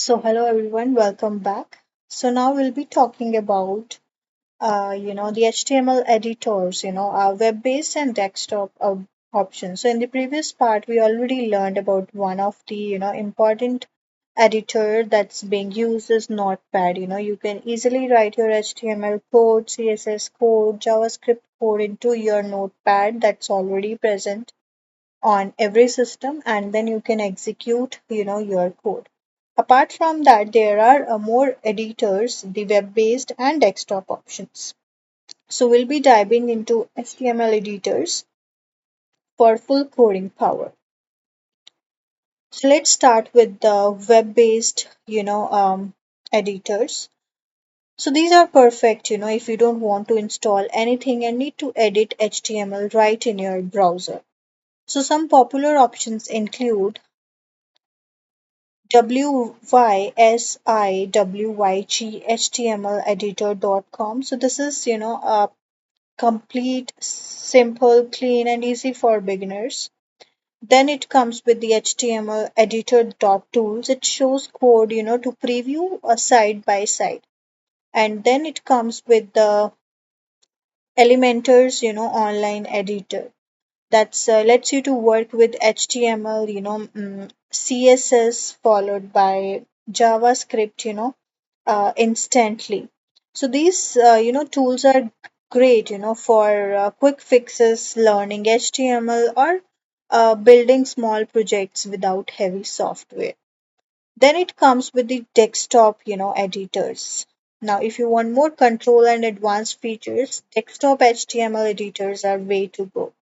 Hello everyone, welcome back. Now we'll be talking about, the HTML editors, web-based and desktop options. So in the previous part, we already learned about one of the, important editor that's being used is Notepad. You can easily write your HTML code, CSS code, JavaScript code into your Notepad that's already present on every system, and then you can execute your code. Apart from that, there are more editors, the web based and desktop options. So we'll be diving into HTML editors for full coding power. So let's start with the web based editors. So these are perfect, if you don't want to install anything and need to edit HTML right in your browser. So some popular options include WYSIWYG So this is, a complete, simple, clean, and easy for beginners. Then it comes with the HTML editor dot tools. It shows code, to preview a side by side. And then it comes with the Elementor's, online editor that's lets you to work with HTML, CSS followed by JavaScript, instantly. So these, tools are great, for quick fixes, learning HTML, or building small projects without heavy software. Then it comes with the desktop, editors. Now, if you want more control and advanced features, desktop HTML editors are way to go.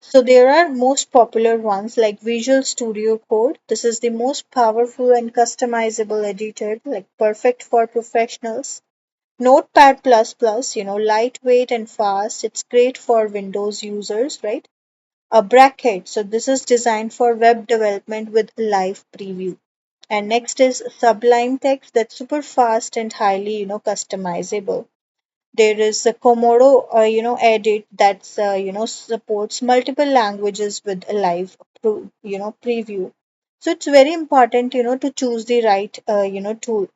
So there are most popular ones like Visual Studio Code. This is the most powerful and customizable editor, like perfect for professionals. Notepad++, lightweight and fast. It's great for Windows users, right? A bracket. So this is designed for web development with live preview. And next is Sublime Text that's super fast and highly, customizable. There is a Komodo, edit that's, supports multiple languages with a live, preview. So it's very important, to choose the right, tool.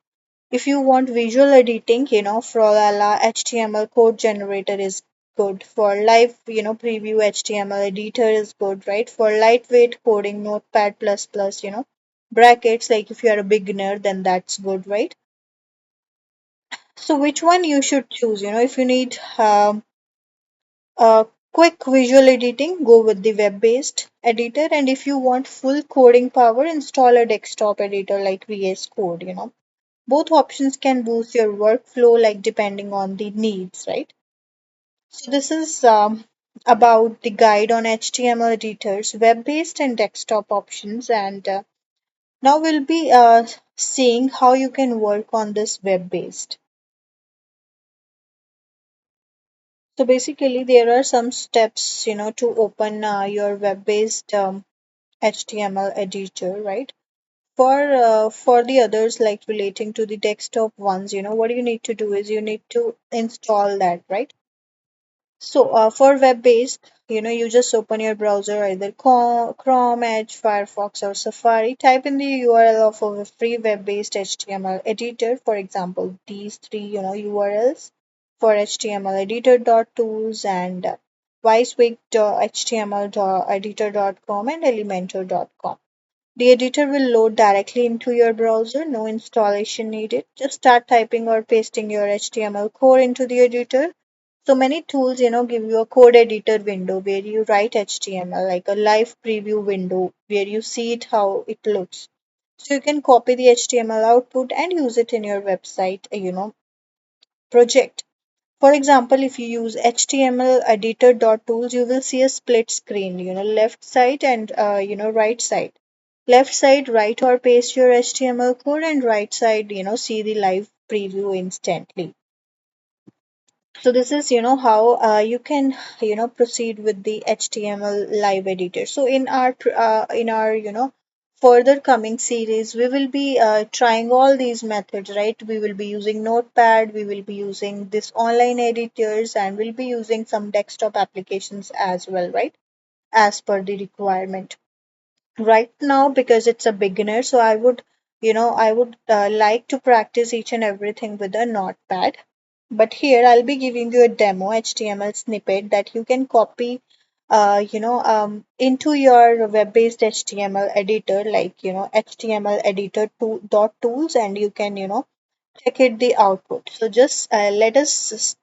If you want visual editing, Frolala HTML code generator is good. For live, preview HTML editor is good, right? For lightweight coding, Notepad++, brackets, like if you are a beginner, then that's good, right? So which one you should choose? If you need quick visual editing, go with the web based editor. And if you want full coding power, install a desktop editor like VS Code. Both options can boost your workflow, like depending on the needs, right? So, this is about the guide on HTML editors, web based and desktop options. And now we'll be seeing how you can work on this web based. So basically, there are some steps, to open your web-based HTML editor, right? For the others, like relating to the desktop ones, what you need to do is you need to install that, right? So for web-based, you just open your browser, either Chrome, Edge, Firefox, or Safari. Type in the URL of a free web-based HTML editor. For example, these three, URLs for HTML editor.tools and WYSIWYG.html editor.com and elementor.com. The editor will load directly into your browser, no installation needed. Just start typing or pasting your HTML code into the editor. So many tools, give you a code editor window where you write HTML, like a live preview window where you see it how it looks. So you can copy the HTML output and use it in your website, project. For example, if you use HTML editor.tools, you will see a split screen, left side and right side. Left side, write or paste your HTML code, and right side, see the live preview instantly. So this is, how you can, proceed with the HTML live editor. So in our, further coming series, we will be trying all these methods, right? We will be using Notepad, we will be using this online editors, and we'll be using some desktop applications as well, right? As per the requirement. Right now, because it's a beginner, so I would I would like to practice each and everything with a notepad. But here I'll be giving you a demo HTML snippet that you can copy, into your web-based HTML editor, like, HTML editor dot tools, and you can, check it the output. So just let us,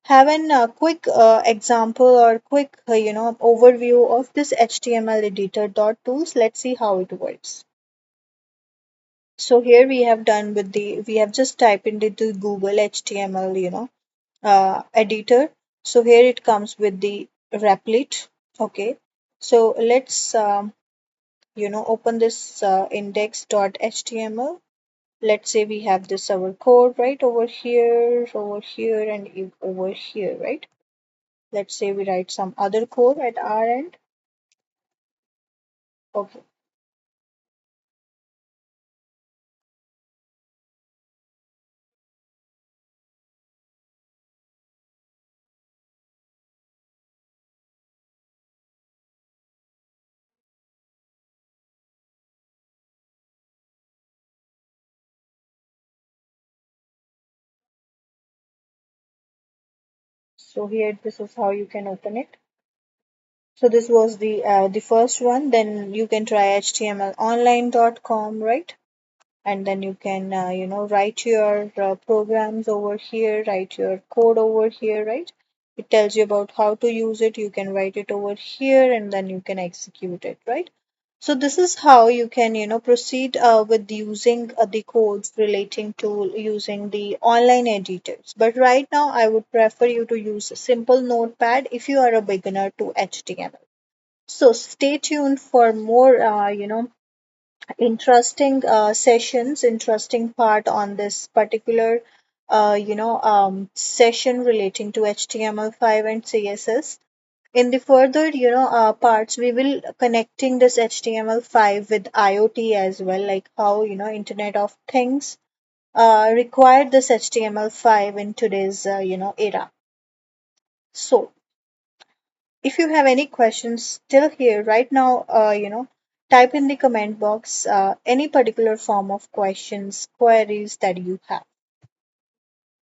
have an quick example or quick, overview of this HTML editor dot tools. Let's see how it works. So here we have just typed into Google HTML, editor. So here it comes with the replit. Okay. So let's, open this index.html. Let's say we have this our code right over here, and over here, right? Let's say we write some other code at our end. Okay. So here, this is how you can open it. So this was the first one. Then you can try htmlonline.com, right? And then you can, write your programs over here, write your code over here, right? It tells you about how to use it. You can write it over here, and then you can execute it, right? So this is how you can, proceed with using the codes relating to using the online editors. But right now I would prefer you to use a simple notepad if you are a beginner to HTML. So stay tuned for more, interesting sessions, interesting part on this particular, session relating to HTML5 and CSS. In the further, parts, we will connecting this HTML5 with IoT as well, like how, Internet of Things required this HTML5 in today's, era. So if you have any questions still here right now, type in the comment box any particular form of questions, queries that you have.